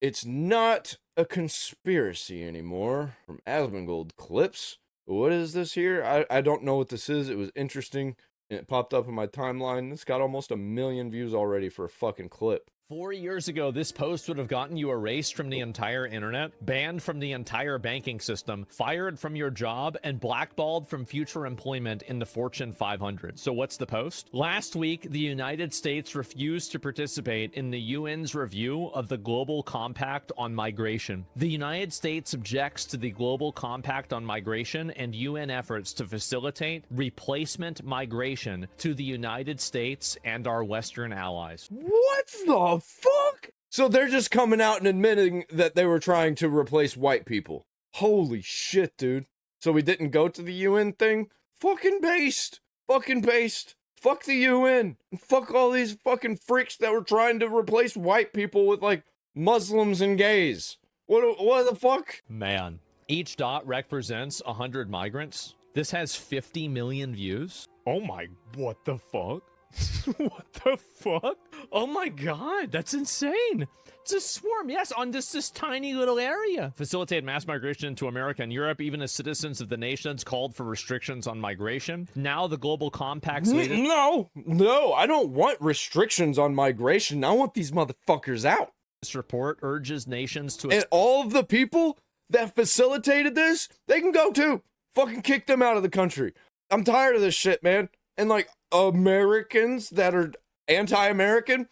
It's not a conspiracy anymore from Asmongold clips. What is this here? I don't know what this is. It was interesting. And it popped up in my timeline. It's got almost 1 million views already for a fucking clip. 4 years ago, this post would have gotten you erased from the entire internet, banned from the entire banking system, fired from your job, and blackballed from future employment in the Fortune 500. So what's the post? Last week, the United States refused to participate in the UN's review of the Global Compact on Migration. The United States objects to the Global Compact on Migration and UN efforts to facilitate replacement migration to the United States and our Western allies. What the fuck? So they're just coming out and admitting that they were trying to replace white people. Holy shit, dude. So we didn't go to the UN thing? Fucking based. Fucking based. Fuck the UN. And fuck all these fucking freaks that were trying to replace white people with, like, Muslims and gays. What the fuck? Man. Each dot represents 100 migrants. This has 50 million views. Oh my, what the fuck? What the fuck? Oh my god, that's insane. It's a swarm, yes, on this tiny little area. Facilitate mass migration into America and Europe, even as citizens of the nations called for restrictions on migration. Now the Global Compact's latest... No, I don't want restrictions on migration. I want these motherfuckers out. This report urges nations to... And all of the people that facilitated this, they can go too. Fucking kick them out of the country. I'm tired of this shit, man. And like, Americans that are anti-American,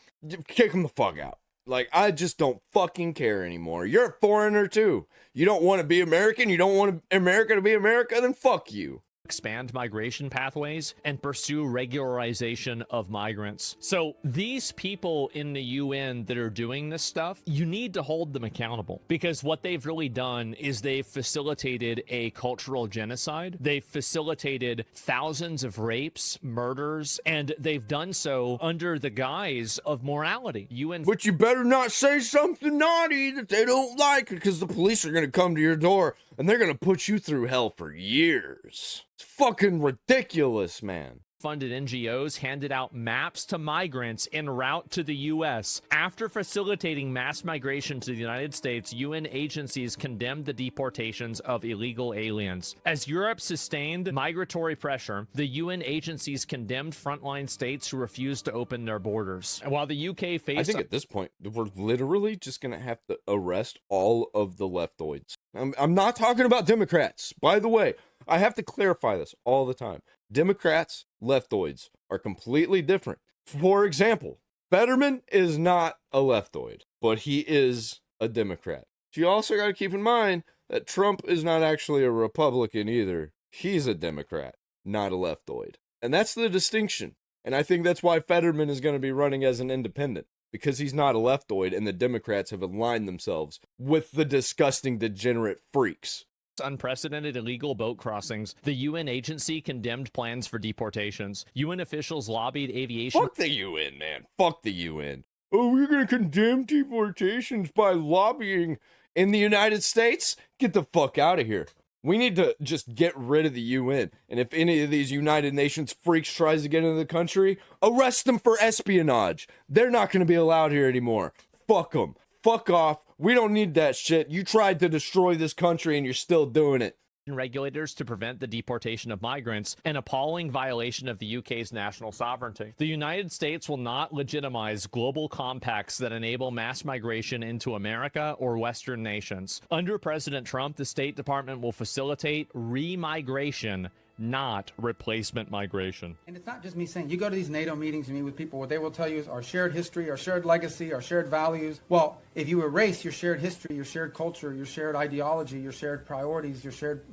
kick them the fuck out. Like, I just don't fucking care anymore. You're a foreigner too. You don't want to be American, you don't want America to be America, then fuck you. Expand migration pathways and pursue regularization of migrants. So these people in the UN that are doing this stuff, you need to hold them accountable, because what they've really done is they've facilitated a cultural genocide. They've facilitated thousands of rapes, murders, and they've done so under the guise of morality. But you better not say something naughty that they don't like, because the police are going to come to your door and they're going to put you through hell for years. It's fucking ridiculous, man. Funded NGOs handed out maps to migrants en route to the U.S. After facilitating mass migration to the United States, UN agencies condemned the deportations of illegal aliens. As Europe sustained migratory pressure, the UN agencies condemned frontline states who refused to open their borders. And while the UK faced... I think at this point, we're literally just going to have to arrest all of the leftoids. I'm not talking about Democrats. By the way, I have to clarify this all the time. Democrats, leftoids are completely different. For example, Fetterman is not a leftoid, but he is a Democrat. So you also got to keep in mind that Trump is not actually a Republican either. He's a Democrat, not a leftoid. And that's the distinction. And I think that's why Fetterman is going to be running as an independent, because he's not a leftoid and the Democrats have aligned themselves with the disgusting degenerate freaks. Unprecedented illegal boat crossings, the UN agency condemned plans for deportations. UN officials lobbied aviation... Fuck the UN, man. Fuck the UN. Oh, we're going to condemn deportations by lobbying in the United States? Get the fuck out of here. We need to just get rid of the UN. And if any of these United Nations freaks tries to get into the country, arrest them for espionage. They're not going to be allowed here anymore. Fuck them. Fuck off. We don't need that shit. You tried to destroy this country and you're still doing it. Regulators to prevent the deportation of migrants, an appalling violation of the UK's national sovereignty. The United States will not legitimize global compacts that enable mass migration into America or Western nations. Under President Trump, the State Department will facilitate remigration, not replacement migration. And it's not just me saying, you go to these NATO meetings and meet with people, what they will tell you is our shared history, our shared legacy, our shared values. Well, if you erase your shared history, your shared culture, your shared ideology, your shared priorities, your shared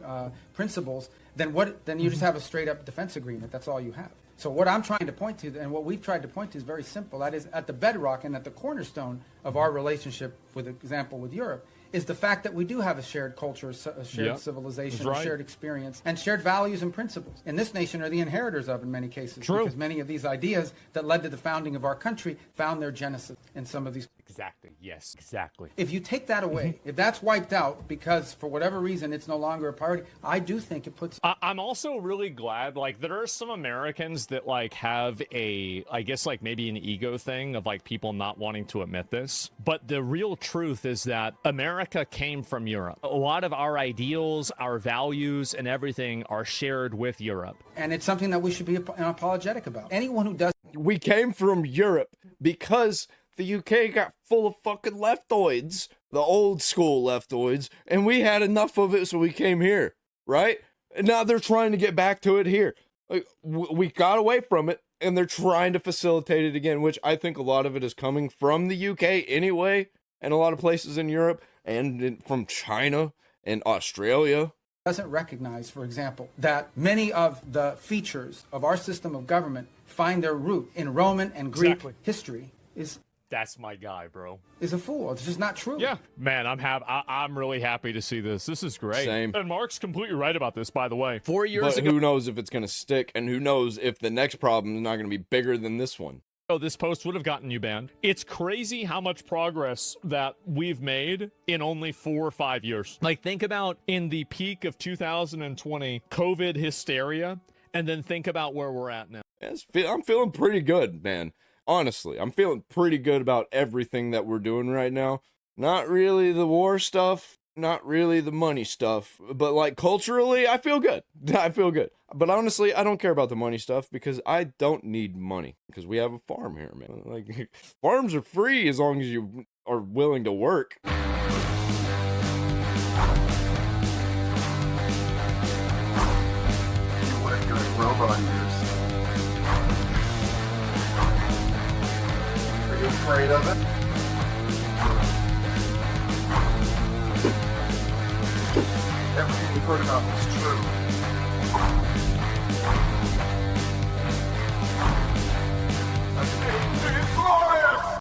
principles, then you just have a straight up defense agreement. That's all you have. So what I'm trying to point to, and what we've tried to point to, is very simple. That is, at the bedrock and at the cornerstone of our relationship, with example, with Europe, is the fact that we do have a shared culture, a shared civilization, a shared experience, and shared values and principles. And this nation are the inheritors of in many cases. Because many of these ideas that led to the founding of our country found their genesis in some of these Exactly. Yes, exactly. If you take that away, if that's wiped out because for whatever reason it's no longer a priority, I do think it puts. I'm also really glad, like, there are some Americans that, like, have I guess, like, maybe an ego thing of, like, people not wanting to admit this. But the real truth is that America came from Europe. A lot of our ideals, our values, and everything are shared with Europe. And it's something that we should be unapologetic about. Anyone who does. We came from Europe because the UK got full of fucking leftoids, the old school leftoids, and we had enough of it, so we came here, right? And now they're trying to get back to it here. Like, we got away from it, and they're trying to facilitate it again, which I think a lot of it is coming from the UK anyway, and a lot of places in Europe, and from China and Australia. Doesn't recognize, for example, that many of the features of our system of government find their root in Roman and Greek history That's my guy, bro. is a fool. It's just not true. Yeah, man, I'm really happy to see this. This is great. Same. And Mark's completely right about this, by the way. 4 years But ago, who knows if it's going to stick, and who knows if the next problem is not going to be bigger than this one. this post would have gotten you banned. It's crazy how much progress that we've made in only 4 or 5 years. Like, think about in the peak of 2020, COVID hysteria, and then think about where we're at now. I'm feeling pretty good, man. Honestly, I'm feeling pretty good about everything that we're doing right now. Not really the war stuff, not really the money stuff, but like culturally, I feel good. I feel good. But honestly, I don't care about the money stuff because I don't need money because we have a farm here, man. Like, farms are free as long as you are willing to work. What good robot use? Are you afraid of it? Everything you've heard about is true. That's